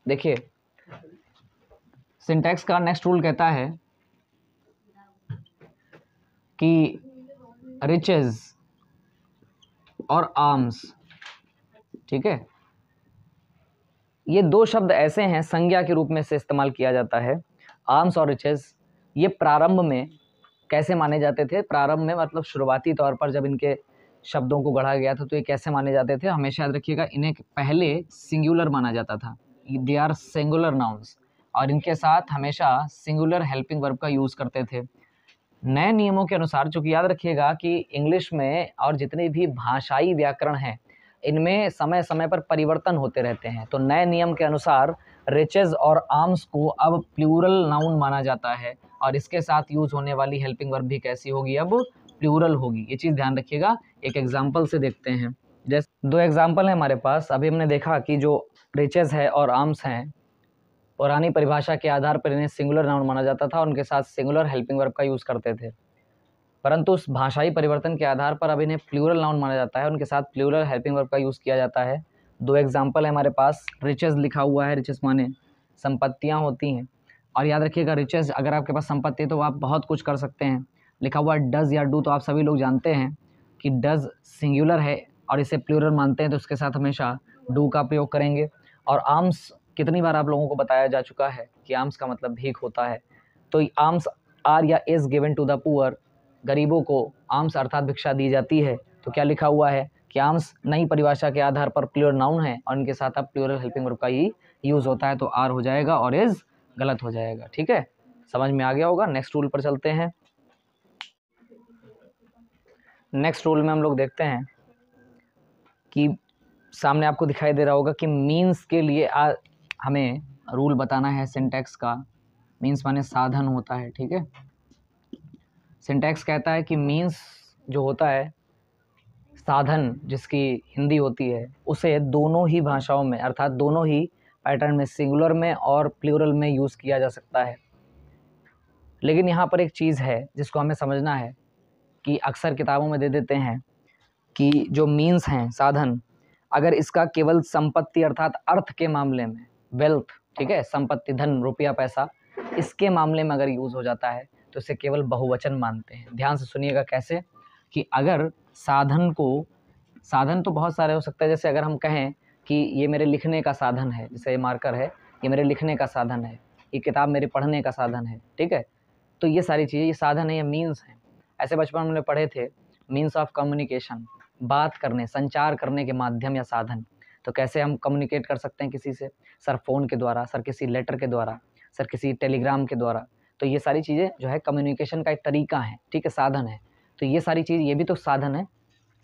देखिए सिंटैक्स का next rule कहता है कि रिचेज और आर्म्स, ठीक है, ये दो शब्द ऐसे हैं संज्ञा के रूप में से इस्तेमाल किया जाता है। आर्म्स और रिचेज ये प्रारंभ में कैसे माने जाते थे? प्रारंभ में मतलब शुरुआती तौर पर जब इनके शब्दों को गढ़ा गया था तो ये कैसे माने जाते थे? हमेशा याद रखिएगा, इन्हें पहले सिंगुलर माना जाता था, दे आर सिंगुलर नाउन्स, और इनके साथ हमेशा सिंगुलर हेल्पिंग वर्ब का यूज़ करते थे। नए नियमों के अनुसार, चूंकि याद रखिएगा कि इंग्लिश में और जितने भी भाषाई व्याकरण हैं इनमें समय समय पर परिवर्तन होते रहते हैं, तो नए नियम के अनुसार रिचेज और आर्म्स को अब प्लूरल नाउन माना जाता है और इसके साथ यूज होने वाली हेल्पिंग वर्ब भी कैसी होगी? अब प्लूरल होगी। ये चीज़ ध्यान रखिएगा। एक एग्जाम्पल से देखते हैं, जैसे दो एग्जाम्पल है हमारे पास। अभी हमने देखा कि जो रिचेज है और आर्म्स हैं, पुरानी परिभाषा के आधार पर इन्हें सिंगुलर नाउन माना जाता था और उनके साथ सिंगुलर हेल्पिंग वर्ब का यूज़ करते थे, परंतु उस भाषाई परिवर्तन के आधार पर अब इन्हें प्लूरल नाउन माना जाता है, उनके साथ प्लूरल हेल्पिंग वर्ब का यूज़ किया जाता है। दो एग्जाम्पल है हमारे पास। रिचेज लिखा हुआ है, रिचेज माने संपत्तियाँ होती हैं, और याद रखिएगा रिचेज अगर आपके पास संपत्ति है तो आप बहुत कुछ कर सकते हैं। लिखा हुआ डज या डू, तो आप सभी लोग जानते हैं कि डज सिंगुलर है और इसे प्लूरल मानते हैं तो उसके साथ हमेशा डू का प्रयोग करेंगे। और आर्म्स, कितनी बार आप लोगों को बताया जा चुका है कि आर्म्स का मतलब भीख होता है, तो आर्म्स आर या is given to the poor, गरीबों को आर्म्स अर्थात भिक्षा दी जाती है। तो क्या लिखा हुआ है कि आर्म्स नई परिभाषा के आधार पर प्लूरल नाउन है और इनके साथ अब प्लूरल हेल्पिंग वर्ब का ही यूज़ होता है, तो आर हो जाएगा और इज गलत हो जाएगा। ठीक है, समझ में आ गया होगा। नेक्स्ट रूल पर चलते हैं। नेक्स्ट रूल में हम लोग देखते हैं कि सामने आपको दिखाई दे रहा होगा कि मीन्स के लिए हमें रूल बताना है सिंटैक्स का। मीन्स माने साधन होता है, ठीक है। सिंटैक्स कहता है कि मीन्स जो होता है, साधन जिसकी हिंदी होती है, उसे दोनों ही भाषाओं में अर्थात दोनों ही पैटर्न में, सिंगुलर में और प्लूरल में यूज़ किया जा सकता है। लेकिन यहाँ पर एक चीज़ है जिसको हमें समझना है कि अक्सर किताबों में दे देते हैं कि जो मीन्स हैं, साधन, अगर इसका केवल संपत्ति अर्थात अर्थ के मामले में, वेल्थ, ठीक है, संपत्ति, धन, रुपया, पैसा, इसके मामले में अगर यूज़ हो जाता है तो इसे केवल बहुवचन मानते हैं। ध्यान से सुनिएगा कैसे, कि अगर साधन को, साधन तो बहुत सारे हो सकते हैं, जैसे अगर हम कहें कि ये मेरे लिखने का साधन है, जैसे ये मार्कर है, ये मेरे लिखने का साधन है, ये किताब मेरे पढ़ने का साधन है, ठीक है, तो ये सारी चीज़ें ये साधन है, ये मीन्स हैं। ऐसे बचपन में हमने पढ़े थे मीन्स ऑफ कम्युनिकेशन, बात करने, संचार करने के माध्यम या साधन। तो कैसे हम कम्युनिकेट कर सकते हैं किसी से? सर फ़ोन के द्वारा, सर किसी लेटर के द्वारा, सर किसी टेलीग्राम के द्वारा। तो ये सारी चीज़ें जो है कम्युनिकेशन का एक तरीका है, ठीक है, साधन है। तो ये सारी चीज़, ये भी तो साधन है,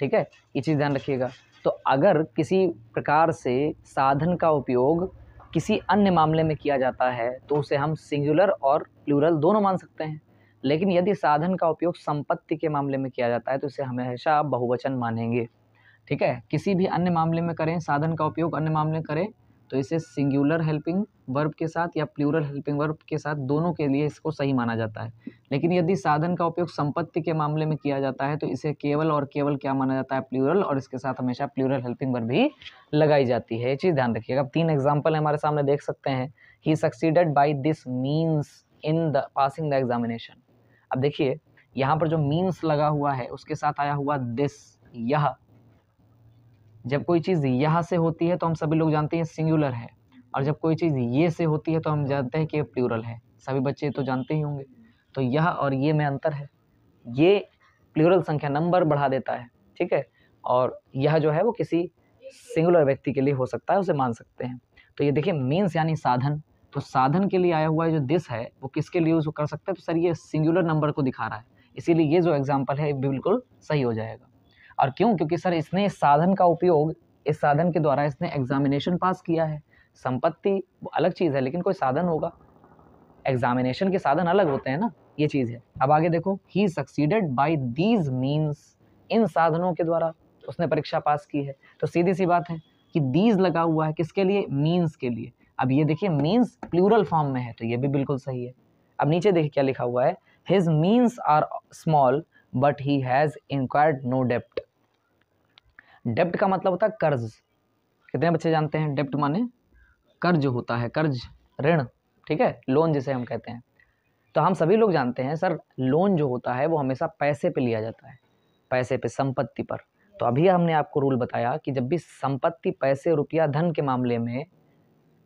ठीक है, ये चीज़ ध्यान रखिएगा। तो अगर किसी प्रकार से साधन का उपयोग किसी अन्य मामले में किया जाता है तो उसे हम सिंगुलर और प्लूरल दोनों मान सकते हैं। लेकिन यदि साधन का उपयोग संपत्ति के मामले में किया जाता है तो इसे हमेशा बहुवचन मानेंगे, ठीक है। किसी भी अन्य मामले में करें, साधन का उपयोग अन्य मामले में करें तो इसे सिंगुलर हेल्पिंग वर्ब के साथ या प्लूरल हेल्पिंग वर्ब के साथ, दोनों के लिए इसको सही माना जाता है। लेकिन यदि साधन का उपयोग संपत्ति के मामले में किया जाता है तो इसे केवल और केवल क्या माना जाता है? प्लूरल, और इसके साथ हमेशा प्लूरल हेल्पिंग वर्ब भी लगाई जाती है। ये चीज़ ध्यान रखिएगा। अब 3 एग्जाम्पल हमारे सामने देख सकते हैं। He succeeded by this means in the passing the examination. अब देखिए यहाँ पर जो मीन्स लगा हुआ है उसके साथ आया हुआ दिस, यह। जब कोई चीज़ यह से होती है तो हम सभी लोग जानते हैं सिंगुलर है, और जब कोई चीज़ ये से होती है तो हम जानते हैं कि ये प्लूरल है। सभी बच्चे तो जानते ही होंगे। तो यह और ये में अंतर है। ये प्लूरल संख्या, नंबर बढ़ा देता है, ठीक है, और यह जो है वो किसी सिंगुलर व्यक्ति के लिए हो सकता है, उसे मान सकते हैं। तो ये देखिए मीन्स यानी साधन, तो साधन के लिए आया हुआ जो दिस है वो किसके लिए यूज़ कर सकते हैं? तो सर ये सिंगुलर नंबर को दिखा रहा है, इसीलिए ये जो एग्जाम्पल है बिल्कुल सही हो जाएगा। और क्यों? क्योंकि सर इसने इस साधन का उपयोग, इस साधन के द्वारा इसने एग्जामिनेशन पास किया है। संपत्ति वो अलग चीज़ है, लेकिन कोई साधन होगा, एग्जामिनेशन के साधन अलग होते हैं ना, ये चीज़ है। अब आगे देखो, ही सक्सीडेड बाय दीज मीन्स, इन साधनों के द्वारा उसने परीक्षा पास की है। तो सीधी सी बात है कि दीज लगा हुआ है किसके लिए? मीन्स के लिए। अब ये देखिए मीन्स प्लूरल फॉर्म में है तो ये भी बिल्कुल सही है। अब नीचे देखिए क्या लिखा हुआ है, his means are small but he has inquired no डेप्ट। डेप्ट का मतलब होता है कर्ज। कितने बच्चे जानते हैं डेप्ट माने? कर्ज होता है, कर्ज, ऋण, ठीक है, लोन जिसे हम कहते हैं। तो हम सभी लोग जानते हैं सर, लोन जो होता है वो हमेशा पैसे पे लिया जाता है, पैसे पे, संपत्ति पर। तो अभी हमने आपको रूल बताया कि जब भी संपत्ति, पैसे, रुपया, धन के मामले में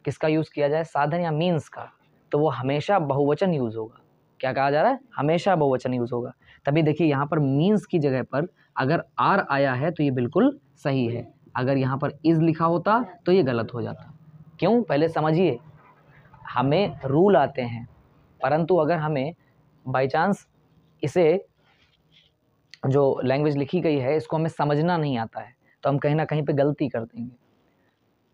किसका यूज़ किया जाए, साधन या मीन्स का, तो वो हमेशा बहुवचन यूज़ होगा। क्या कहा जा रहा है, हमेशा बहुवचन यूज़ होगा। तभी देखिए यहाँ पर मीन्स की जगह पर अगर आर आया है तो ये बिल्कुल सही है, अगर यहाँ पर इज लिखा होता तो ये गलत हो जाता। क्यों, पहले समझिए, हमें रूल आते हैं, परंतु अगर हमें बाई चांस इसे जो लैंग्वेज लिखी गई है इसको हमें समझना नहीं आता है तो हम कहीं ना कहीं पे गलती कर देंगे।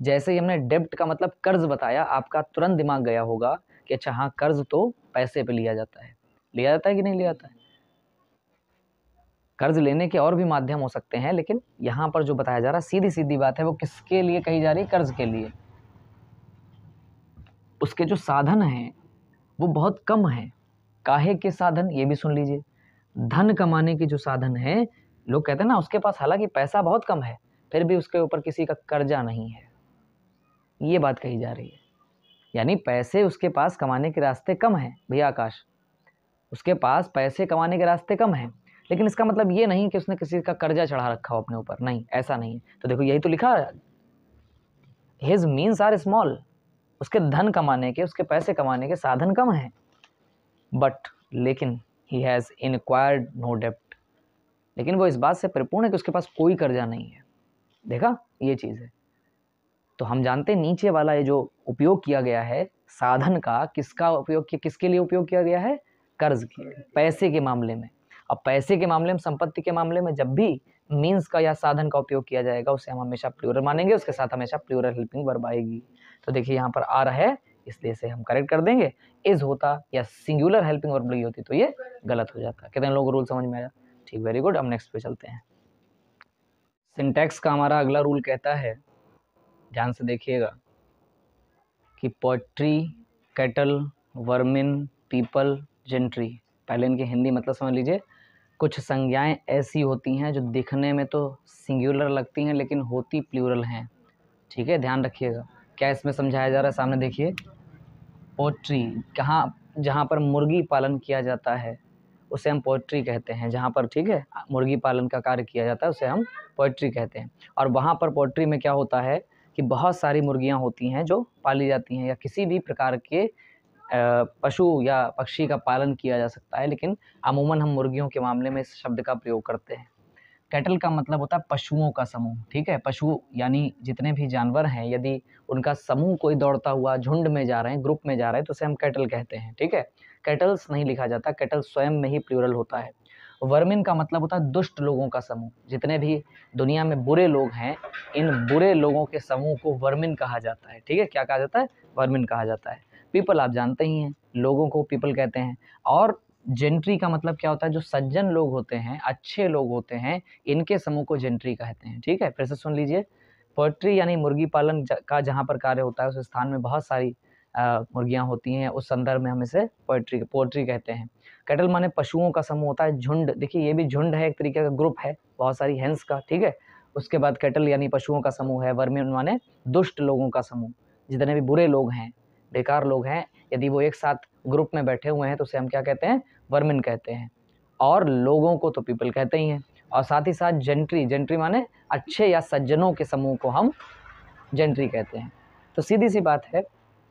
जैसे ही हमने डेब्ट का मतलब कर्ज बताया, आपका तुरंत दिमाग गया होगा कि अच्छा हाँ, कर्ज तो पैसे पे लिया जाता है। लिया जाता है कि नहीं लिया जाता है? कर्ज लेने के और भी माध्यम हो सकते हैं, लेकिन यहाँ पर जो बताया जा रहा है सीधी सीधी बात है, वो किसके लिए कही जा रही है, कर्ज के लिए। उसके जो साधन हैं वो बहुत कम है। काहे के साधन, ये भी सुन लीजिए। धन कमाने के जो साधन है, लोग कहते हैं ना उसके पास हालांकि पैसा बहुत कम है फिर भी उसके ऊपर किसी का कर्जा नहीं है, ये बात कही जा रही है। यानी पैसे उसके पास कमाने के रास्ते कम हैं भैया आकाश, उसके पास पैसे कमाने के रास्ते कम हैं, लेकिन इसका मतलब ये नहीं कि उसने किसी का कर्जा चढ़ा रखा हो अपने ऊपर, नहीं, ऐसा नहीं है। तो देखो यही तो लिखा है, हिज मीन्स आर स्मॉल, उसके धन कमाने के, उसके पैसे कमाने के साधन कम हैं, बट लेकिन ही हैज़ इनक्वायर्ड नो डेप्ट, लेकिन वो इस बात से परिपूर्ण है कि उसके पास कोई कर्जा नहीं है। देखा, ये चीज़ है। तो हम जानते हैं नीचे वाला ये जो उपयोग किया गया है साधन का, किसका उपयोग किया, किसके लिए उपयोग किया गया है, कर्ज के, पैसे के मामले में। अब पैसे के मामले में, संपत्ति के मामले में जब भी मीन्स का या साधन का उपयोग किया जाएगा उसे हम हमेशा प्लूरल मानेंगे, उसके साथ हमेशा प्लूरल हेल्पिंग वर्ब आएगी। तो देखिए यहाँ पर आ रहा है, इसलिए इसे हम करेक्ट कर देंगे। इज होता या सिंगुलर हेल्पिंग वर्ब लगी होती तो ये गलत हो जाता। कितने लोगों को रूल समझ में आया? ठीक, वेरी गुड। अब नेक्स्ट पे चलते हैं। सिंटैक्स का हमारा अगला रूल कहता है, ध्यान से देखिएगा, कि poetry, cattle, vermin, people, gentry, पहले इनके हिंदी मतलब समझ लीजिए। कुछ संज्ञाएं ऐसी होती हैं जो दिखने में तो सिंगुलर लगती हैं लेकिन होती प्लूरल हैं, ठीक है, ध्यान रखिएगा। क्या इसमें समझाया जा रहा है, सामने देखिए। पोएट्री, कहाँ, जहाँ पर मुर्गी पालन किया जाता है उसे हम पोएट्री कहते हैं, जहाँ पर, ठीक है, मुर्गी पालन का कार्य किया जाता है उसे हम पोएट्री कहते हैं। और वहाँ पर पोएट्री में क्या होता है कि बहुत सारी मुर्गियाँ होती हैं जो पाली जाती हैं, या किसी भी प्रकार के पशु या पक्षी का पालन किया जा सकता है, लेकिन अमूमन हम मुर्गियों के मामले में इस शब्द का प्रयोग करते हैं। कैटल का मतलब होता है पशुओं का समूह, ठीक है, पशु यानी जितने भी जानवर हैं, यदि उनका समूह कोई दौड़ता हुआ झुंड में जा रहे हैं, ग्रुप में जा रहे हैं, तो उसे हम कैटल कहते हैं, ठीक है। कैटल्स नहीं लिखा जाता, कैटल स्वयं में ही प्लूरल होता है। वर्मिन का मतलब होता है दुष्ट लोगों का समूह, जितने भी दुनिया में बुरे लोग हैं, इन बुरे लोगों के समूह को वर्मिन कहा जाता है, ठीक है। क्या कहा जाता है, वर्मिन कहा जाता है। पीपल आप जानते ही हैं, लोगों को पीपल कहते हैं। और जेंट्री का मतलब क्या होता है, जो सज्जन लोग होते हैं, अच्छे लोग होते हैं, इनके समूह को जेंट्री कहते हैं, ठीक है। फिर से सुन लीजिए, पोएट्री यानी मुर्गी पालन का जहाँ पर कार्य होता है उस स्थान में बहुत सारी मुर्गियाँ होती हैं, उस संदर्भ में हम इसे पोएट्री कहते हैं। कैटल माने पशुओं का समूह होता है, झुंड, देखिए ये भी झुंड है, एक तरीके का ग्रुप है, बहुत सारी हेंस का, ठीक है। उसके बाद कैटल यानी पशुओं का समूह है। वर्मिन माने दुष्ट लोगों का समूह, जितने भी बुरे लोग हैं, बेकार लोग हैं, यदि वो एक साथ ग्रुप में बैठे हुए हैं तो उसे हम क्या कहते हैं, वर्मिन कहते हैं। और लोगों को तो पीपल कहते ही हैं। और साथ ही साथ जेंट्री, जेंट्री माने अच्छे या सज्जनों के समूह को हम जेंट्री कहते हैं। तो सीधी सी बात है,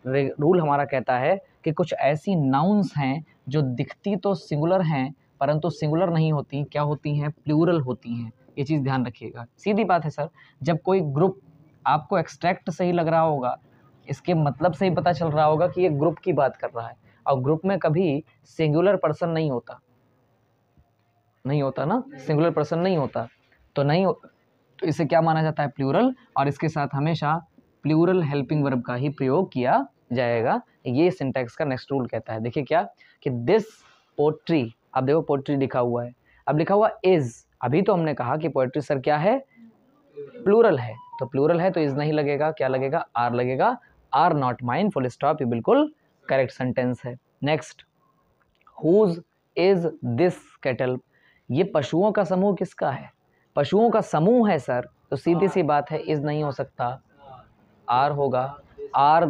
रूल हमारा कहता है कि कुछ ऐसी नाउन्स हैं जो दिखती तो सिंगुलर हैं परंतु सिंगुलर नहीं होती, क्या होती हैं, प्लूरल होती हैं। ये चीज़ ध्यान रखिएगा, सीधी बात है सर। जब कोई ग्रुप आपको एक्सट्रैक्ट सही लग रहा होगा, इसके मतलब से ही पता चल रहा होगा कि ये ग्रुप की बात कर रहा है, और ग्रुप में कभी सिंगुलर पर्सन नहीं होता, नहीं होता ना, सिंगुलर पर्सन नहीं होता, तो नहीं हो, तो इसे क्या माना जाता है, प्लूरल, और इसके साथ हमेशा प्लूरल हेल्पिंग वर्ब का ही प्रयोग किया जाएगा। ये सिंटैक्स का नेक्स्ट रूल कहता है, देखिए क्या, कि दिस पोट्री, अब देखो पोट्री लिखा हुआ है, अब लिखा हुआ इज, अभी तो हमने कहा कि पोएट्री सर क्या है, प्लूरल है, तो प्लूरल है तो इज नहीं लगेगा, क्या लगेगा, आर लगेगा। Are not mine, full stop, ये बिल्कुल करेक्ट सेंटेंस है। Next, whose is this cattle, ये पशुओं का समूह किसका है, पशुओं का समूह है सर, तो सीधी सी बात है, इज नहीं हो सकता, आर होगा। आर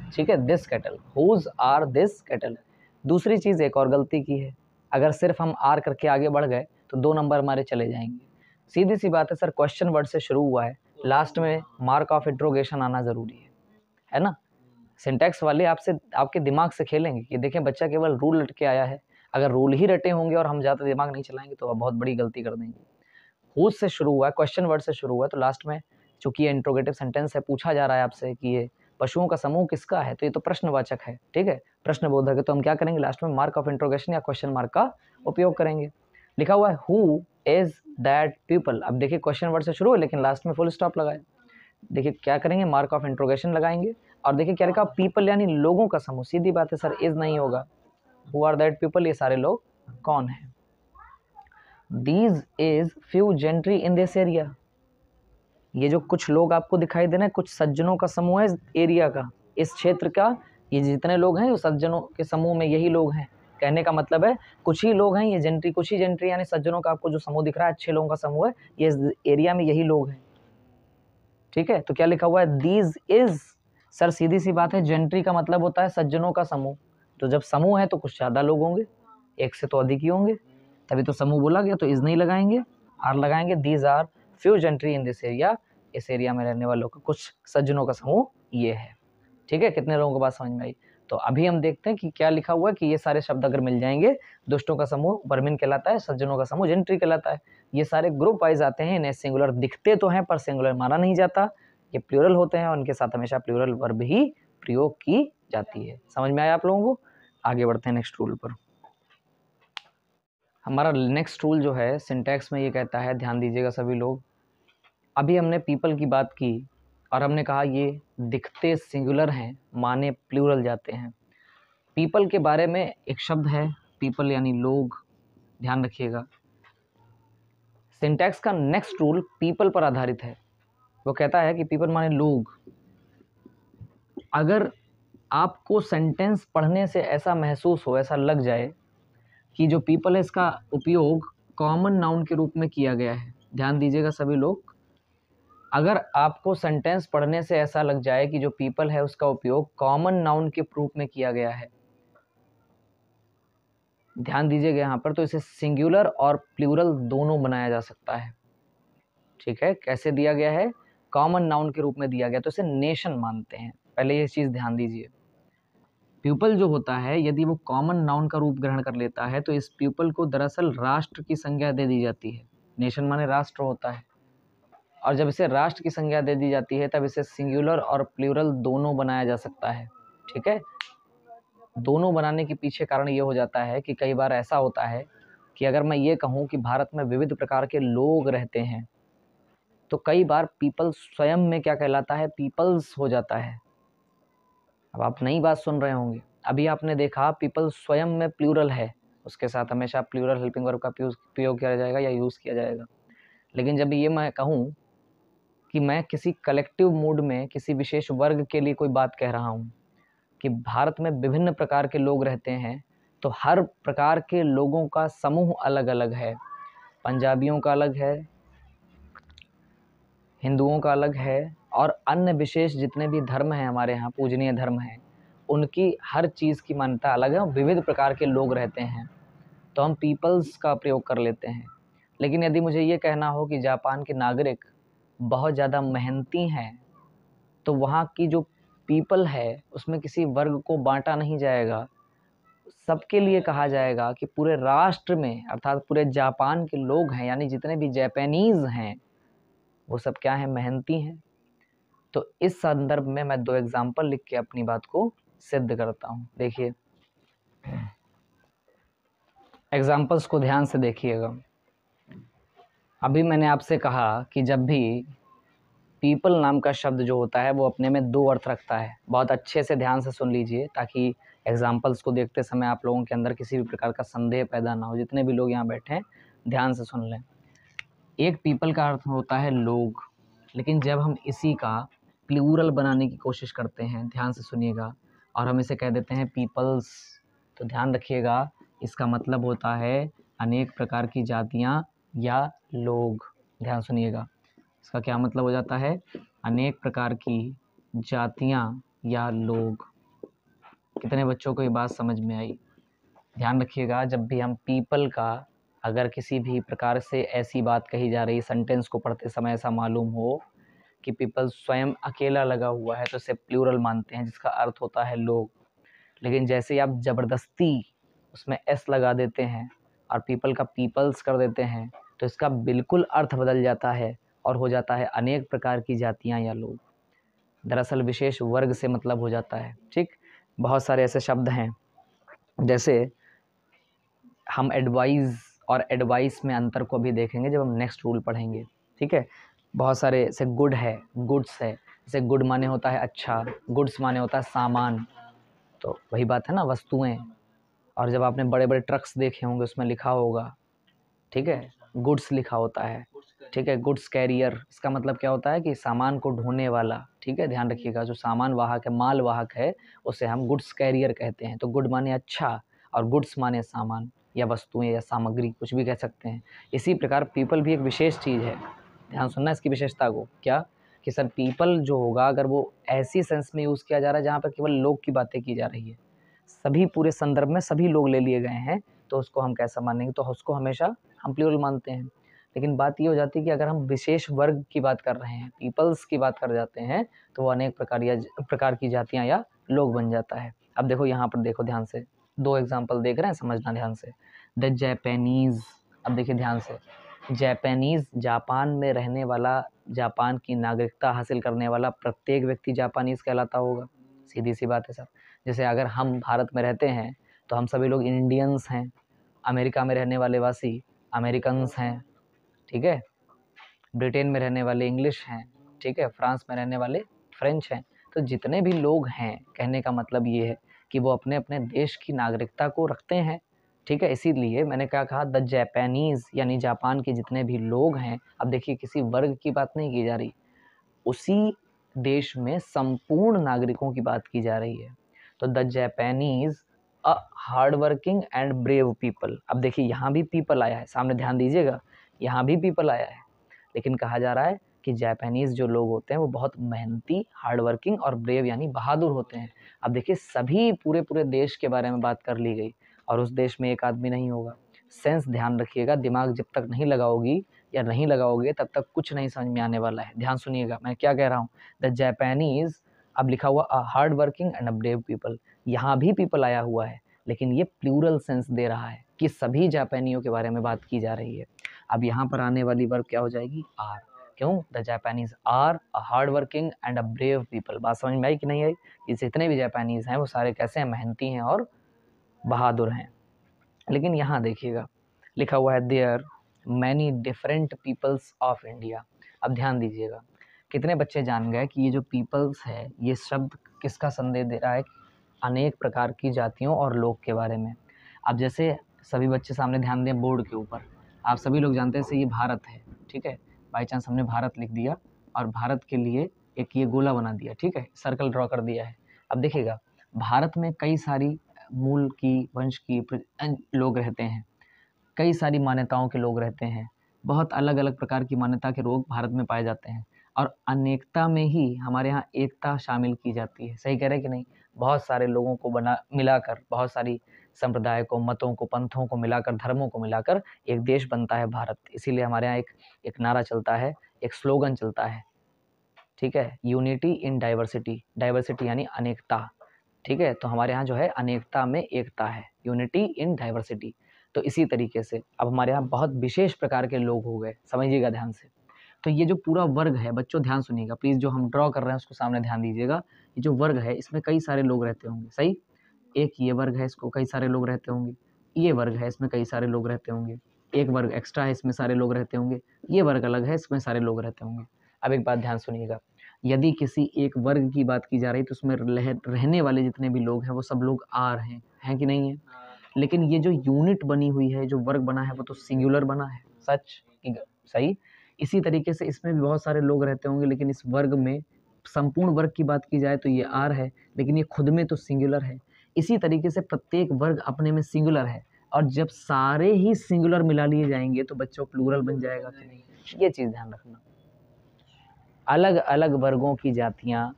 ठीक है, this cattle, whose are this cattle. दूसरी चीज़ एक और गलती की है, अगर सिर्फ हम आर करके आगे बढ़ गए तो 2 नंबर हमारे चले जाएंगे। सीधी सी बात है सर, क्वेश्चन वर्ड से शुरू हुआ है, लास्ट में मार्क ऑफ इंट्रोगेशन आना ज़रूरी है ना। सिंटैक्स वाले आपसे आपके दिमाग से खेलेंगे कि देखें बच्चा केवल रूल रट के आया है, अगर रूल ही रटे होंगे और हम ज़्यादा दिमाग नहीं चलाएंगे तो बहुत बड़ी गलती कर देंगे। हुज से शुरू हुआ है, क्वेश्चन वर्ड से शुरू हुआ है, तो लास्ट में चूंकि ये इंट्रोगेटिव सेंटेंस है, पूछा जा रहा है आपसे कि ये पशुओं का समूह किसका है, तो ये तो प्रश्नवाचक है, ठीक है, प्रश्नबोधक है, तो हम क्या करेंगे लास्ट में मार्क ऑफ इंट्रोगेशन या क्वेश्चन मार्क का उपयोग करेंगे। लिखा हुआ है हु इज दैट पीपल, अब देखिए क्वेश्चन वर्ड से शुरू है लेकिन लास्ट में फुल स्टॉप लगाए, देखिए क्या करेंगे मार्क ऑफ इंट्रोगेशन लगाएंगे, और देखिए क्या लिखा पीपल यानी लोगों का समूह, सीधी बात है सर इज नहीं होगा, हु आर दैट पीपल, ये सारे लोग कौन है। These is few gentry in this area, ये जो कुछ लोग आपको दिखाई दे रहे हैं कुछ सज्जनों का समूह है इस एरिया का, इस क्षेत्र का, ये जितने लोग हैं वो सज्जनों के समूह में यही लोग हैं, कहने का मतलब है कुछ ही लोग हैं, ये जेंट्री कुछ ही जेंट्री यानी सज्जनों का आपको जो समूह दिख रहा है, अच्छे लोगों का समूह है, ये इस एरिया में यही लोग हैं, ठीक है। तो क्या लिखा हुआ है दीज इज, सर सीधी सी बात है जेंट्री का मतलब होता है सज्जनों का समूह, तो जब समूह है तो कुछ ज़्यादा लोग होंगे, एक से तो अधिक ही होंगे, तभी तो समूह बोला गया, तो इज नहीं लगाएंगे आर लगाएंगे, these are few gentry in this area, इस एरिया में रहने वालों का कुछ सज्जनों का समूह ये है, ठीक है। कितने लोगों को बात समझ में आई। तो अभी हम देखते हैं कि क्या लिखा हुआ है कि ये सारे शब्द अगर मिल जाएंगे, दुष्टों का समूह वर्मिन कहलाता है, सज्जनों का समूह जेंट्री कहलाता है, ये सारे ग्रुप वाइज आते हैं, इन्हें सिंगुलर दिखते तो हैं पर सिंगुलर माना नहीं जाता, ये प्लूरल होते हैं और उनके साथ हमेशा प्लूरल वर्ब ही प्रयोग की जाती है। समझ में आया आप लोगों को। आगे बढ़ते हैं नेक्स्ट रूल पर। हमारा नेक्स्ट रूल जो है सिंटैक्स में ये कहता है, ध्यान दीजिएगा सभी लोग, अभी हमने पीपल की बात की और हमने कहा ये दिखते सिंगुलर हैं, माने प्लूरल जाते हैं। पीपल के बारे में एक शब्द है पीपल यानी लोग, ध्यान रखिएगा। सिंटैक्स का नेक्स्ट रूल पीपल पर आधारित है, वो कहता है कि पीपल माने लोग। अगर आपको सेंटेंस पढ़ने से ऐसा महसूस हो, ऐसा लग जाए कि जो पीपल है इसका उपयोग कॉमन नाउन के रूप में किया गया है, ध्यान दीजिएगा सभी लोग, अगर आपको सेंटेंस पढ़ने से ऐसा लग जाए कि जो पीपल है उसका उपयोग कॉमन नाउन के रूप में किया गया है, ध्यान दीजिएगा यहाँ पर, तो इसे सिंगुलर और प्लूरल दोनों बनाया जा सकता है, ठीक है। कैसे दिया गया है, कॉमन नाउन के रूप में दिया गया, तो इसे नेशन मानते हैं, पहले ये चीज़ ध्यान दीजिए। पीपल जो होता है यदि वो कॉमन नाउन का रूप ग्रहण कर लेता है तो इस पीपल को दरअसल राष्ट्र की संज्ञा दे दी जाती है, नेशन माने राष्ट्र होता है, और जब इसे राष्ट्र की संज्ञा दे दी जाती है तब इसे सिंगुलर और प्लूरल दोनों बनाया जा सकता है, ठीक है। दोनों बनाने के पीछे कारण ये हो जाता है कि कई बार ऐसा होता है कि अगर मैं ये कहूँ कि भारत में विविध प्रकार के लोग रहते हैं, तो कई बार पीपल स्वयं में क्या कहलाता है, पीपल्स हो जाता है। अब आप नई बात सुन रहे होंगे, अभी आपने देखा पीपल स्वयं में प्लूरल है, उसके साथ हमेशा प्लूरल हेल्पिंग वर्ब का प्रयोग किया जाएगा या यूज़ किया जाएगा। लेकिन जब ये मैं कहूँ कि मैं किसी कलेक्टिव मूड में किसी विशेष वर्ग के लिए कोई बात कह रहा हूँ कि भारत में विभिन्न प्रकार के लोग रहते हैं, तो हर प्रकार के लोगों का समूह अलग अलग है, पंजाबियों का अलग है, हिंदुओं का अलग है, और अन्य विशेष जितने भी धर्म हैं हमारे यहाँ पूजनीय धर्म हैं, उनकी हर चीज़ की मान्यता अलग है, विविध प्रकार के लोग रहते हैं, तो हम पीपल्स का प्रयोग कर लेते हैं। लेकिन यदि मुझे ये कहना हो कि जापान के नागरिक बहुत ज़्यादा मेहनती हैं, तो वहाँ की जो पीपल है उसमें किसी वर्ग को बांटा नहीं जाएगा, सबके लिए कहा जाएगा कि पूरे राष्ट्र में अर्थात पूरे जापान के लोग हैं यानी जितने भी जापानीज़ हैं वो सब क्या हैं, मेहनती हैं। तो इस संदर्भ में मैं 2 एग्जाम्पल लिख के अपनी बात को सिद्ध करता हूँ। देखिए एग्जाम्पल्स को ध्यान से देखिएगा। अभी मैंने आपसे कहा कि जब भी पीपल नाम का शब्द जो होता है वो अपने में 2 अर्थ रखता है, बहुत अच्छे से ध्यान से सुन लीजिए ताकि एग्जाम्पल्स को देखते समय आप लोगों के अंदर किसी भी प्रकार का संदेह पैदा ना हो। जितने भी लोग यहाँ बैठे हैं ध्यान से सुन लें। एक पीपल का अर्थ होता है लोग, लेकिन जब हम इसी का प्लूरल बनाने की कोशिश करते हैं, ध्यान से सुनिएगा, और हम इसे कह देते हैं पीपल्स, तो ध्यान रखिएगा इसका मतलब होता है अनेक प्रकार की जातियाँ या लोग। ध्यान सुनिएगा, इसका क्या मतलब हो जाता है, अनेक प्रकार की जातियाँ या लोग। कितने बच्चों को ये बात समझ में आई? ध्यान रखिएगा, जब भी हम पीपल का अगर किसी भी प्रकार से ऐसी बात कही जा रही, सेंटेंस को पढ़ते समय ऐसा मालूम हो कि पीपल स्वयं अकेला लगा हुआ है, तो इसे प्लूरल मानते हैं, जिसका अर्थ होता है लोग। लेकिन जैसे ही आप ज़बरदस्ती उसमें एस लगा देते हैं और पीपल का पीपल्स कर देते हैं, तो इसका बिल्कुल अर्थ बदल जाता है और हो जाता है अनेक प्रकार की जातियाँ या लोग। दरअसल विशेष वर्ग से मतलब हो जाता है। ठीक, बहुत सारे ऐसे शब्द हैं, जैसे हम एडवाइस और एडवाइस में अंतर को भी देखेंगे जब हम नेक्स्ट रूल पढ़ेंगे। ठीक है, बहुत सारे जैसे गुड है, गुड्स है, जैसे गुड माने होता है अच्छा, गुड्स माने होता है सामान, तो वही बात है ना, वस्तुएं। और जब आपने बड़े बड़े ट्रक्स देखे होंगे उसमें लिखा होगा, ठीक है, गुड्स लिखा होता है। ठीक है, गुड्स कैरियर, इसका मतलब क्या होता है कि सामान को ढोने वाला। ठीक है, ध्यान रखिएगा, जो सामान वाहक है, माल वाहक है, उसे हम गुड्स कैरियर कहते हैं। तो गुड माने अच्छा और गुड्स माने सामान या वस्तुएं या सामग्री, कुछ भी कह सकते हैं। इसी प्रकार पीपल भी एक विशेष चीज़ है, ध्यान सुनना इसकी विशेषता को। क्या कि सर पीपल जो होगा, अगर वो ऐसी सेंस में यूज़ किया जा रहा है जहाँ पर केवल लोग की बातें की जा रही है, सभी पूरे संदर्भ में सभी लोग ले लिए गए हैं, तो उसको हम कैसा मानेंगे? तो उसको हमेशा हम प्लूरल मानते हैं। लेकिन बात ये हो जाती है कि अगर हम विशेष वर्ग की बात कर रहे हैं, पीपल्स की बात कर जाते हैं, तो वो अनेक प्रकार की जातियाँ या लोग बन जाता है। अब देखो यहाँ पर, देखो ध्यान से, 2 एग्जाम्पल देख रहे हैं, समझना ध्यान से। द जैपनीज़, अब देखिए ध्यान से, जैपनीज़, जापान में रहने वाला, जापान की नागरिकता हासिल करने वाला प्रत्येक व्यक्ति जापानीज़ कहलाता होगा। सीधी सी बात है सर। जैसे अगर हम भारत में रहते हैं तो हम सभी लोग इंडियंस हैं, अमेरिका में रहने वाले वासी अमेरिकन्स हैं, ठीक है, ब्रिटेन में रहने वाले इंग्लिश हैं, ठीक है, फ्रांस में रहने वाले फ्रेंच हैं। तो जितने भी लोग हैं, कहने का मतलब ये है कि वो अपने अपने देश की नागरिकता को रखते हैं। ठीक है, इसीलिए मैंने क्या कहा, द जापानीज़, यानी जापान के जितने भी लोग हैं। अब देखिए, किसी वर्ग की बात नहीं की जा रही, उसी देश में संपूर्ण नागरिकों की बात की जा रही है। तो the Japanese a hard working and brave people. अब देखिए यहाँ भी पीपल आया है, सामने ध्यान दीजिएगा, यहाँ भी पीपल आया है, लेकिन कहा जा रहा है कि जापानीज़ जो लोग होते हैं वो बहुत मेहनती, हार्ड वर्किंग और ब्रेव यानी बहादुर होते हैं। अब देखिए, सभी पूरे देश के बारे में बात कर ली गई और उस देश में एक आदमी नहीं होगा। सेंस ध्यान रखिएगा, दिमाग जब तक नहीं लगाओगी या नहीं लगाओगे तब तक कुछ नहीं समझ में आने वाला है। ध्यान सुनिएगा मैं क्या कह रहा हूँ। द जापानीज़, अब लिखा हुआ अ hard working and a brave people, यहाँ भी पीपल आया हुआ है, लेकिन ये प्लूरल सेंस दे रहा है कि सभी जापानियों के बारे में बात की जा रही है। अब यहाँ पर आने वाली वर्ब क्या हो जाएगी? आर। क्यों? The Japanese are a hard working and a brave people. बात समझ में आई कि नहीं आई? कि जितने भी जापानीज़ हैं वो सारे कैसे हैं? मेहनती हैं और बहादुर हैं। लेकिन यहाँ देखिएगा, लिखा हुआ है there many different peoples of India. अब ध्यान दीजिएगा, कितने बच्चे जान गए कि ये जो पीपल्स है, ये शब्द किसका संदेश दे रहा है? अनेक प्रकार की जातियों और लोग के बारे में। अब जैसे सभी बच्चे सामने ध्यान दें बोर्ड के ऊपर, आप सभी लोग जानते हैं से ये भारत है, ठीक है, बाई चांस हमने भारत लिख दिया और भारत के लिए एक ये गोला बना दिया, ठीक है, सर्कल ड्रॉ कर दिया है। अब देखिएगा, भारत में कई सारी मूल की, वंश की लोग रहते हैं, कई सारी मान्यताओं के लोग रहते हैं, बहुत अलग अलग प्रकार की मान्यता के लोग भारत में पाए जाते हैं, और अनेकता में ही हमारे यहाँ एकता शामिल की जाती है। सही कह रहे हैं कि नहीं? बहुत सारे लोगों को मिलाकर, बहुत सारी संप्रदाय को, मतों को, पंथों को मिलाकर, धर्मों को मिलाकर एक देश बनता है भारत। इसीलिए हमारे यहाँ एक नारा चलता है, एक स्लोगन चलता है, ठीक है, यूनिटी इन डाइवर्सिटी। डाइवर्सिटी यानी अनेकता, ठीक है, तो हमारे यहाँ जो है अनेकता में एकता है, यूनिटी इन डाइवर्सिटी। तो इसी तरीके से अब हमारे यहाँ बहुत विशेष प्रकार के लोग हो गए, समझिएगा ध्यान से। तो ये जो पूरा वर्ग है, बच्चों ध्यान सुनिएगा प्लीज़, जो हम ड्रॉ कर रहे हैं उसको सामने ध्यान दीजिएगा। ये जो वर्ग है इसमें कई सारे लोग रहते होंगे, सही। एक ये वर्ग है, इसको कई सारे लोग रहते होंगे। ये वर्ग है, इसमें कई सारे लोग रहते होंगे। एक वर्ग एक्स्ट्रा है, इसमें सारे लोग रहते होंगे। ये वर्ग अलग है, इसमें सारे लोग रहते होंगे। अब एक बात ध्यान सुनिएगा, यदि किसी एक वर्ग की बात की जा रही तो उसमें रहने वाले जितने भी लोग हैं वो सब लोग आर हैं कि नहीं है? लेकिन ये जो यूनिट बनी हुई है, जो वर्ग बना है, वो तो सिंगुलर बना है, सच कि सही। इसी तरीके से इसमें भी बहुत सारे लोग रहते होंगे, लेकिन इस वर्ग में संपूर्ण वर्ग की बात की जाए तो ये आर है, लेकिन ये खुद में तो सिंगुलर है। इसी तरीके से प्रत्येक वर्ग अपने में सिंगुलर है, और जब सारे ही सिंगुलर मिला लिए जाएंगे तो बच्चों प्लूरल बन जाएगा कि नहीं? ये चीज़ ध्यान रखना। अलग अलग वर्गों की जातियाँ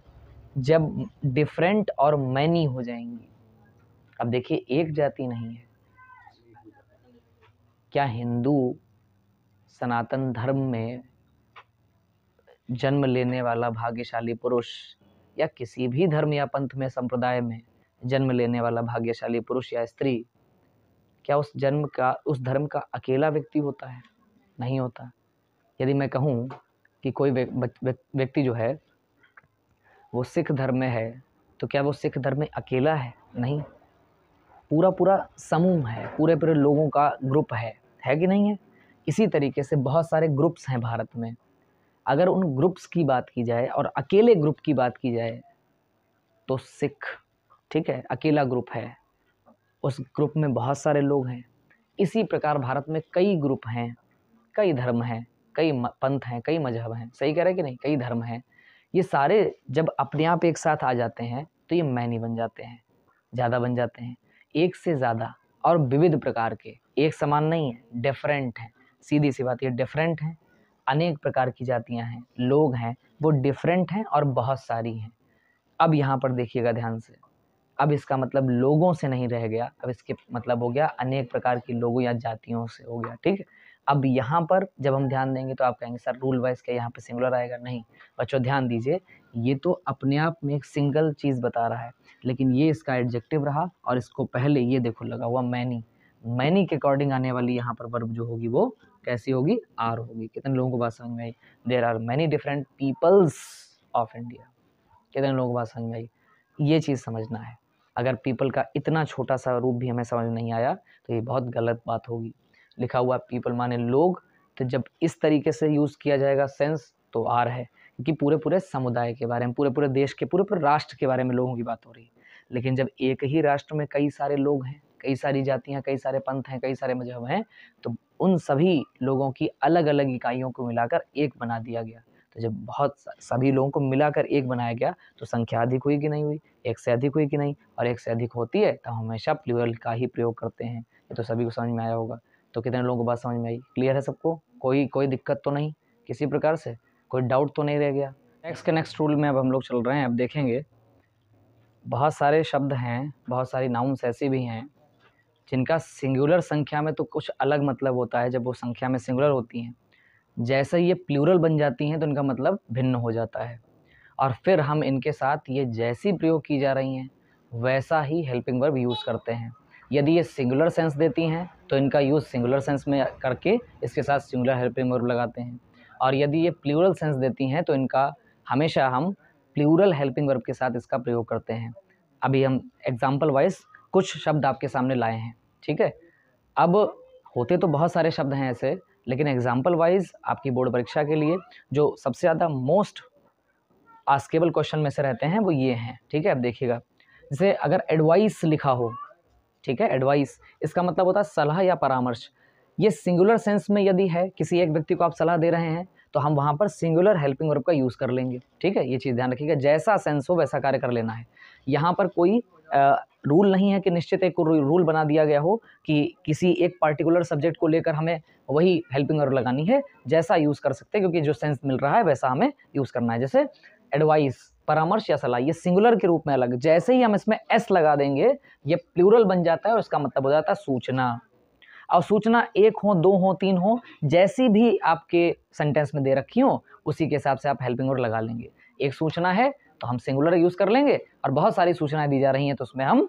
जब डिफरेंट और मैनी हो जाएंगी, अब देखिए एक जाति नहीं है। क्या हिंदू सनातन धर्म में जन्म लेने वाला भाग्यशाली पुरुष या किसी भी धर्म या पंथ में संप्रदाय में जन्म लेने वाला भाग्यशाली पुरुष या स्त्री क्या उस धर्म का अकेला व्यक्ति होता है? नहीं होता। यदि मैं कहूँ कि कोई व्यक्ति जो है वो सिख धर्म में है तो क्या वो सिख धर्म में अकेला है? नहीं, पूरा समूह है, पूरे लोगों का ग्रुप है कि नहीं है? इसी तरीके से बहुत सारे ग्रुप्स हैं भारत में। अगर उन ग्रुप्स की बात की जाए और अकेले ग्रुप की बात की जाए तो सिख, ठीक है, अकेला ग्रुप है, उस ग्रुप में बहुत सारे लोग हैं। इसी प्रकार भारत में कई ग्रुप हैं, कई धर्म हैं, कई पंथ हैं, कई मजहब हैं। सही कह रहे हैं कि नहीं? कई धर्म हैं। ये सारे जब अपने आप एक साथ आ जाते हैं तो ये मैनी बन जाते हैं, ज़्यादा बन जाते हैं, एक से ज़्यादा और विविध प्रकार के, एक समान नहीं है, डिफरेंट हैं। सीधी सी बात, ये डिफरेंट हैं, अनेक प्रकार की जातियां हैं, लोग हैं, वो डिफरेंट हैं और बहुत सारी हैं। अब यहाँ पर देखिएगा ध्यान से, अब इसका मतलब लोगों से नहीं रह गया, अब इसके मतलब हो गया अनेक प्रकार की लोगों या जातियों से हो गया, ठीक है। अब यहाँ पर जब हम ध्यान देंगे तो आप कहेंगे सर रूल वाइज क्या यहाँ पे सिंगुलर आएगा? नहीं बच्चों, ध्यान दीजिए, ये तो अपने आप में एक सिंगल चीज़ बता रहा है, लेकिन ये इसका एडजेक्टिव रहा और इसको पहले ये देखो लगा हुआ मैनी के अकॉर्डिंग आने वाली यहाँ पर वर्ब जो होगी वो कैसी होगी? आर होगी। कितने लोगों को बात समझ में आई? There are many different peoples of India. कितने लोगों को बात समझ में आई? ये चीज़ समझना है। अगर पीपल का इतना छोटा सा रूप भी हमें समझ नहीं आया तो ये बहुत गलत बात होगी। लिखा हुआ पीपल माने लोग, तो जब इस तरीके से यूज़ किया जाएगा सेंस तो आर है, क्योंकि पूरे समुदाय के बारे में, पूरे देश के, पूरे राष्ट्र के बारे में लोगों की बात हो रही है। लेकिन जब एक ही राष्ट्र में कई सारे लोग हैं, कई सारी जातियाँ, कई सारे पंथ हैं, कई सारे मजहब हैं, तो उन सभी लोगों की अलग अलग इकाइयों को मिलाकर एक बना दिया गया। तो जब सभी लोगों को मिलाकर एक बनाया गया तो संख्या अधिक हुई कि नहीं हुई? एक से अधिक हुई कि नहीं? और एक से अधिक होती है तो हम हमेशा प्लूरल का ही प्रयोग करते हैं। ये तो सभी को समझ में आया होगा। तो कितने लोगों को बात समझ में आई? क्लियर है सबको? कोई दिक्कत तो नहीं किसी प्रकार से? कोई डाउट तो नहीं रह गया? नेक्स्ट रूल में अब हम लोग चल रहे हैं। अब देखेंगे बहुत सारे शब्द हैं, बहुत सारी नाउन्स ऐसी भी हैं जिनका सिंगुलर संख्या में तो कुछ अलग मतलब होता है। जब वो संख्या में सिंगुलर होती हैं, जैसे ये प्लूरल बन जाती हैं तो इनका मतलब भिन्न हो जाता है। और फिर हम इनके साथ ये जैसी प्रयोग की जा रही हैं वैसा ही हेल्पिंग वर्ब यूज़ करते हैं। यदि ये सिंगुलर सेंस देती हैं तो इनका यूज़ सिंगुलर सेंस में करके इसके साथ सिंगुलर हेल्पिंग वर्ब लगाते हैं। और यदि ये प्लूरल सेंस देती हैं तो इनका हमेशा हम प्लूरल हेल्पिंग वर्ब के साथ इसका प्रयोग करते हैं। अभी हम एग्जाम्पल वाइज कुछ शब्द आपके सामने लाए हैं, ठीक है। अब होते तो बहुत सारे शब्द हैं ऐसे, लेकिन एग्जाम्पल वाइज आपकी बोर्ड परीक्षा के लिए जो सबसे ज़्यादा मोस्ट आस्केबल क्वेश्चन में से रहते हैं वो ये हैं, ठीक है। अब देखिएगा, जैसे अगर एडवाइस लिखा हो, ठीक है, एडवाइस इसका मतलब होता है सलाह या परामर्श। ये सिंगुलर सेंस में यदि है, किसी एक व्यक्ति को आप सलाह दे रहे हैं तो हम वहाँ पर सिंगुलर हेल्पिंग वर्ब का यूज़ कर लेंगे, ठीक है। ये चीज़ ध्यान रखिएगा, जैसा सेंस हो वैसा कार्य कर लेना है। यहाँ पर कोई रूल नहीं है कि निश्चित एक रूल बना दिया गया हो कि किसी एक पार्टिकुलर सब्जेक्ट को लेकर हमें वही हेल्पिंग वर्ब लगानी है। जैसा यूज़ कर सकते हैं, क्योंकि जो सेंस मिल रहा है वैसा हमें यूज़ करना है। जैसे एडवाइस, परामर्श या सलाह, ये सिंगुलर के रूप में अलग, जैसे ही हम इसमें एस लगा देंगे ये प्लूरल बन जाता है और इसका मतलब हो जाता है सूचना। और सूचना एक हो, दो हो, तीन हो, जैसी भी आपके सेंटेंस में दे रखी हो उसी के हिसाब से आप हेल्पिंग वर्ब लगा लेंगे। एक सूचना है तो हम सिंगुलर यूज़ कर लेंगे, और बहुत सारी सूचनाएं दी जा रही हैं तो उसमें हम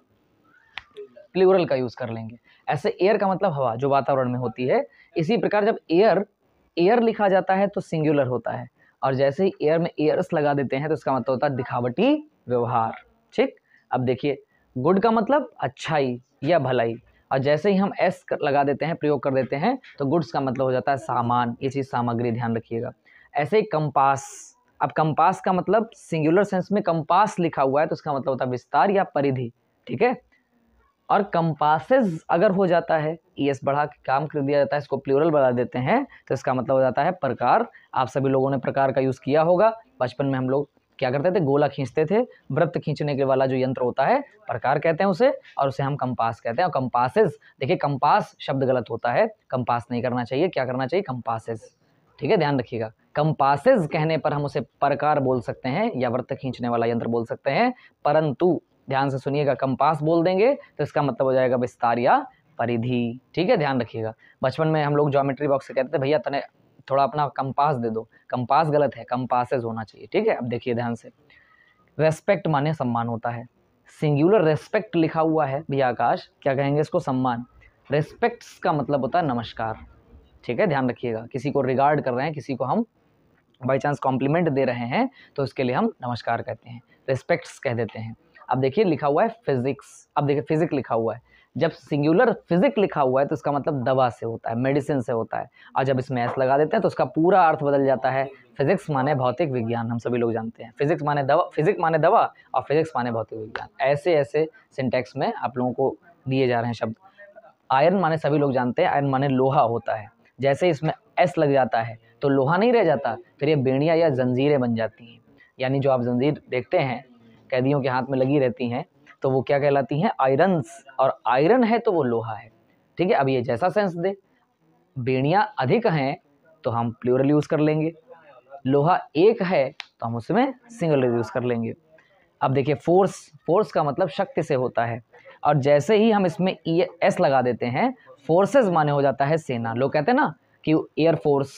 प्लूरल का यूज़ कर लेंगे। ऐसे एयर का मतलब हवा जो वातावरण में होती है। इसी प्रकार जब एयर लिखा जाता है तो सिंगुलर होता है, और जैसे ही एयर में एयर्स लगा देते हैं तो इसका मतलब होता है दिखावटी व्यवहार, ठीक। अब देखिए, गुड का मतलब अच्छाई या भलाई, और जैसे ही हम एस लगा देते हैं, प्रयोग कर देते हैं, तो गुड्स का मतलब हो जाता है सामान, ये चीज़ सामग्री, ध्यान रखिएगा। ऐसे ही कंपास, अब कंपास का मतलब सिंगुलर सेंस में कंपास लिखा हुआ है तो इसका मतलब होता है विस्तार या परिधि, ठीक है। और कंपासेस अगर हो जाता है, ईएस बढ़ा के काम कर दिया जाता है, इसको प्लूरल बना देते हैं तो इसका मतलब हो जाता है प्रकार। आप सभी लोगों ने प्रकार का यूज़ किया होगा। बचपन में हम लोग क्या करते थे, गोला खींचते थे, वृत्त खींचने के वाला जो यंत्र होता है प्रकार कहते हैं उसे, और उसे हम कंपास कहते हैं। और कंपासेस, देखिए कंपास शब्द गलत होता है, कंपास नहीं करना चाहिए, क्या करना चाहिए, कंपासेस, ठीक है, ध्यान रखिएगा। कंपासेस कहने पर हम उसे प्रकार बोल सकते हैं या वृत्त खींचने वाला यंत्र बोल सकते हैं, परंतु ध्यान से सुनिएगा, कंपास बोल देंगे तो इसका मतलब हो जाएगा विस्तार या परिधि। ठीक है, ध्यान रखिएगा। बचपन में हम लोग ज्योमेट्री बॉक्स से कहते थे भैया तने थोड़ा अपना कंपास दे दो, कंपास गलत है, कंपासेस होना चाहिए। ठीक है, अब देखिए ध्यान से, रेस्पेक्ट माने सम्मान होता है, सिंगुलर रेस्पेक्ट लिखा हुआ है भैया आकाश, क्या कहेंगे इसको? सम्मान। रेस्पेक्ट्स का मतलब होता है नमस्कार। ठीक है, ध्यान रखिएगा, किसी को रिगार्ड कर रहे हैं, किसी को हम बाई चांस कॉम्प्लीमेंट दे रहे हैं तो उसके लिए हम नमस्कार कहते हैं, रेस्पेक्ट्स कह देते हैं। अब देखिए लिखा हुआ है फिजिक्स, अब देखिए फिजिक लिखा हुआ है, जब सिंगुलर फिजिक लिखा हुआ है तो इसका मतलब दवा से होता है, मेडिसिन से होता है, और जब इसमें एस लगा देते हैं तो उसका पूरा अर्थ बदल जाता है। फिजिक्स माने भौतिक विज्ञान, हम सभी लोग जानते हैं, फिजिक्स माने दवा, फिजिक्स माने दवा और फिजिक्स माने भौतिक विज्ञान। ऐसे ऐसे सिंटैक्स में आप लोगों को दिए जा रहे हैं शब्द। आयरन माने सभी लोग जानते हैं, आयरन माने लोहा होता है, जैसे इसमें एस लग जाता है तो लोहा नहीं रह जाता, फिर ये बेड़ियाँ या जंजीरें बन जाती हैं। यानी जो आप जंजीर देखते हैं कैदियों के हाथ में लगी रहती हैं तो वो क्या कहलाती हैं? आयरन्स, और आयरन है तो वो लोहा है। ठीक है, अब ये जैसा सेंस दे, बेड़ियाँ अधिक हैं तो हम प्लूरल यूज़ कर लेंगे, लोहा एक है तो हम उसमें सिंगुलर यूज़ कर लेंगे। अब देखिए फोर्स, फोर्स का मतलब शक्ति से होता है, और जैसे ही हम इसमें एस लगा देते हैं, फोर्सेस माने हो जाता है सेना। लोग कहते हैं ना कि एयर फोर्स,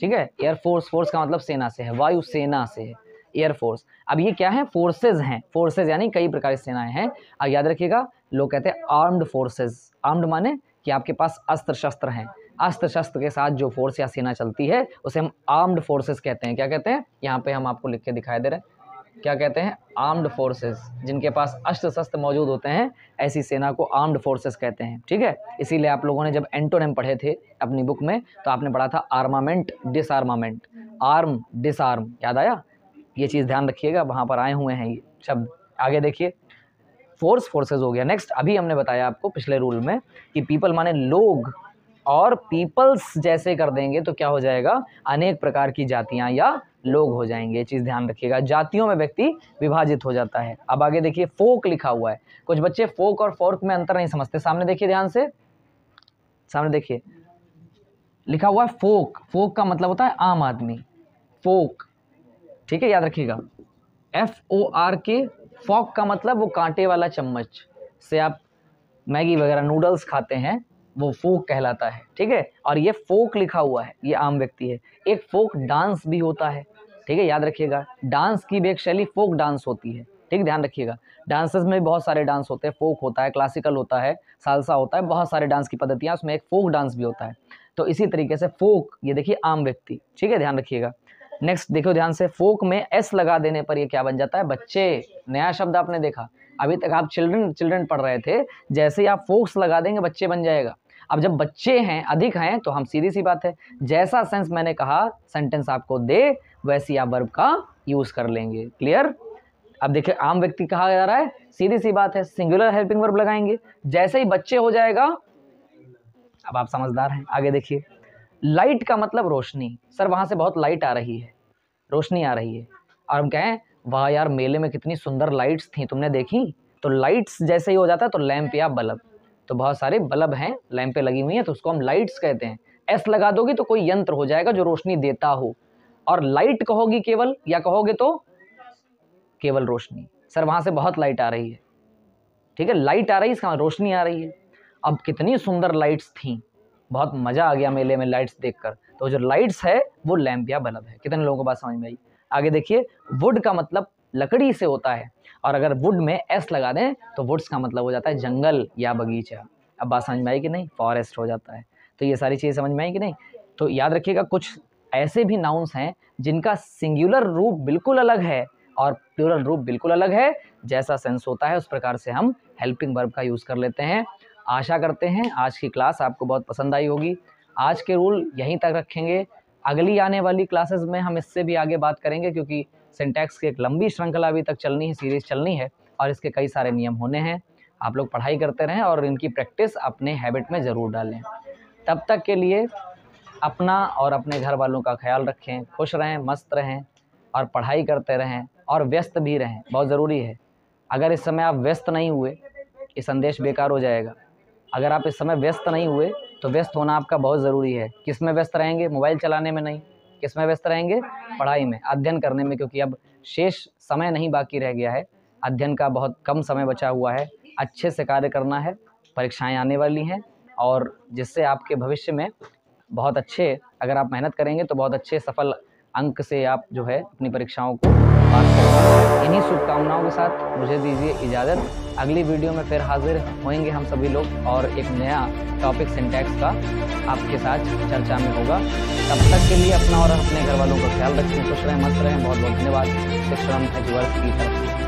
ठीक है, एयर फोर्स, फोर्स का मतलब सेना से है, वायु सेना से है एयर फोर्स। अब ये क्या है? फोर्सेज हैं, फोर्सेज यानी कई प्रकार की सेनाएं हैं। अब याद रखिएगा, लोग कहते हैं आर्म्ड फोर्सेज, आर्म्ड माने कि आपके पास अस्त्र शस्त्र हैं, अस्त्र शस्त्र के साथ जो फोर्स या सेना चलती है उसे हम आर्म्ड फोर्सेस कहते हैं। क्या कहते हैं? यहाँ पे हम आपको लिख के दिखाई दे रहे हैं, क्या कहते हैं? Armed forces. जिनके पास अस्त्र शस्त्र मौजूद होते हैं ऐसी सेना को आर्म्ड फोर्सेस कहते हैं। ठीक है, इसीलिए आप लोगों ने जब एंटोनिम पढ़े थे अपनी बुक में तो आपने पढ़ा था आर्मामेंट, डिसआर्मामेंट, आर्म, डिसआर्म, याद आया? ये चीज़ ध्यान रखिएगा, वहाँ पर आए हुए हैं ये शब्द। आगे देखिए, फोर्स, फोर्सेज हो गया। नेक्स्ट, अभी हमने बताया आपको पिछले रूल में कि पीपल माने लोग, और पीपल्स जैसे कर देंगे तो क्या हो जाएगा? अनेक प्रकार की जातियां या लोग हो जाएंगे। ये चीज़ ध्यान रखिएगा, जातियों में व्यक्ति विभाजित हो जाता है। अब आगे देखिए, फोक लिखा हुआ है, कुछ बच्चे फोक और फोर्क में अंतर नहीं समझते। सामने देखिए, ध्यान से सामने देखिए, लिखा हुआ है फोक, फोक का मतलब होता है आम आदमी, फोक। ठीक है, याद रखिएगा, FORK, फॉक का मतलब वो कांटे वाला चम्मच से आप मैगी वगैरह नूडल्स खाते हैं, वो फोक कहलाता है। ठीक है, और ये फोक लिखा हुआ है, ये आम व्यक्ति है। एक फोक डांस भी होता है। ठीक है, याद रखिएगा, डांस की भी एक शैली फोक डांस होती है। ठीक, ध्यान रखिएगा, डांसेस में भी बहुत सारे डांस होते हैं, फोक होता है, क्लासिकल होता है, सालसा होता है, बहुत सारे डांस की पद्धतियाँ, उसमें एक फोक डांस भी होता है। तो इसी तरीके से फोक, ये देखिए आम व्यक्ति। ठीक है, ध्यान रखिएगा। नेक्स्ट देखो ध्यान से, फोक में एस लगा देने पर ये क्या बन जाता है? बच्चे। नया शब्द आपने देखा, अभी तक आप चिल्ड्रन पढ़ रहे थे, जैसे ही आप फोक्स लगा देंगे बच्चे बन जाएगा। अब जब बच्चे हैं, अधिक हैं, तो हम सीधी सी बात है, जैसा सेंस मैंने कहा सेंटेंस आपको दे वैसी आप वर्ब का यूज कर लेंगे। क्लियर? अब देखिए, आम व्यक्ति कहा जा रहा है, सीधी सी बात है, सिंगुलर हेल्पिंग वर्ब लगाएंगे, जैसे ही बच्चे हो जाएगा। अब आप समझदार हैं, आगे देखिए, लाइट का मतलब रोशनी। सर वहां से बहुत लाइट आ रही है, रोशनी आ रही है, और हम कहें वाह यार मेले में कितनी सुंदर लाइट्स थी, तुमने देखी? तो लाइट्स जैसे ही हो जाता है तो लैंप या बल्ब, तो बहुत सारे बल्ब हैं, लैंपें लगी हुई हैं, तो उसको हम लाइट्स कहते हैं। एस लगा दोगे तो कोई यंत्र हो जाएगा जो रोशनी देता हो, और लाइट कहोगी केवल, या कहोगे तो केवल रोशनी। सर वहां से बहुत लाइट आ रही है, ठीक है, लाइट आ रही है, इसका रोशनी आ रही है। अब कितनी सुंदर लाइट्स थी, बहुत मजा आ गया मेले में लाइट्स देखकर। तो जो लाइट्स है वो लैंप या बल्ब है। कितने लोगों को बात समझ में आई? आगे देखिए, वुड का मतलब लकड़ी से होता है, और अगर वुड में एस लगा दें तो वुड्स का मतलब हो जाता है जंगल या बगीचा। अब बात समझ में आई कि नहीं? फॉरेस्ट हो जाता है। तो ये सारी चीज़ें समझ में आई कि नहीं? तो याद रखिएगा, कुछ ऐसे भी नाउन्स हैं जिनका सिंगुलर रूप बिल्कुल अलग है और प्लूरल रूप बिल्कुल अलग है। जैसा सेंस होता है उस प्रकार से हम हेल्पिंग वर्ब का यूज़ कर लेते हैं। आशा करते हैं आज की क्लास आपको बहुत पसंद आई होगी। आज के रूल यहीं तक रखेंगे, अगली आने वाली क्लासेस में हम इससे भी आगे बात करेंगे, क्योंकि सिंटैक्स की एक लंबी श्रृंखला अभी तक चलनी है, सीरीज़ चलनी है, और इसके कई सारे नियम होने हैं। आप लोग पढ़ाई करते रहें और इनकी प्रैक्टिस अपने हैबिट में ज़रूर डालें। तब तक के लिए अपना और अपने घर वालों का ख्याल रखें, खुश रहें, मस्त रहें, और पढ़ाई करते रहें, और व्यस्त भी रहें, बहुत ज़रूरी है। अगर इस समय आप व्यस्त नहीं हुए, ये संदेश बेकार हो जाएगा। अगर आप इस समय व्यस्त नहीं हुए तो व्यस्त होना आपका बहुत ज़रूरी है। किस में व्यस्त रहेंगे? मोबाइल चलाने में नहीं, किस में व्यस्त रहेंगे? पढ़ाई में, अध्ययन करने में, क्योंकि अब शेष समय नहीं बाकी रह गया है। अध्ययन का बहुत कम समय बचा हुआ है, अच्छे से कार्य करना है, परीक्षाएं आने वाली हैं और जिससे आपके भविष्य में बहुत अच्छे, अगर आप मेहनत करेंगे तो बहुत अच्छे सफल अंक से आप जो है अपनी परीक्षाओं को पास करेंगे। इन्हीं शुभकामनाओं के साथ मुझे दीजिए इजाज़त। अगली वीडियो में फिर हाजिर होंगे हम सभी लोग और एक नया टॉपिक सिंटैक्स का आपके साथ चर्चा में होगा। तब तक के लिए अपना और अपने घर वालों का ख्याल रखें, खुश रहें, मस्त रहें। बहुत बहुत धन्यवाद। शिक्षण एजुवर्स की तरफ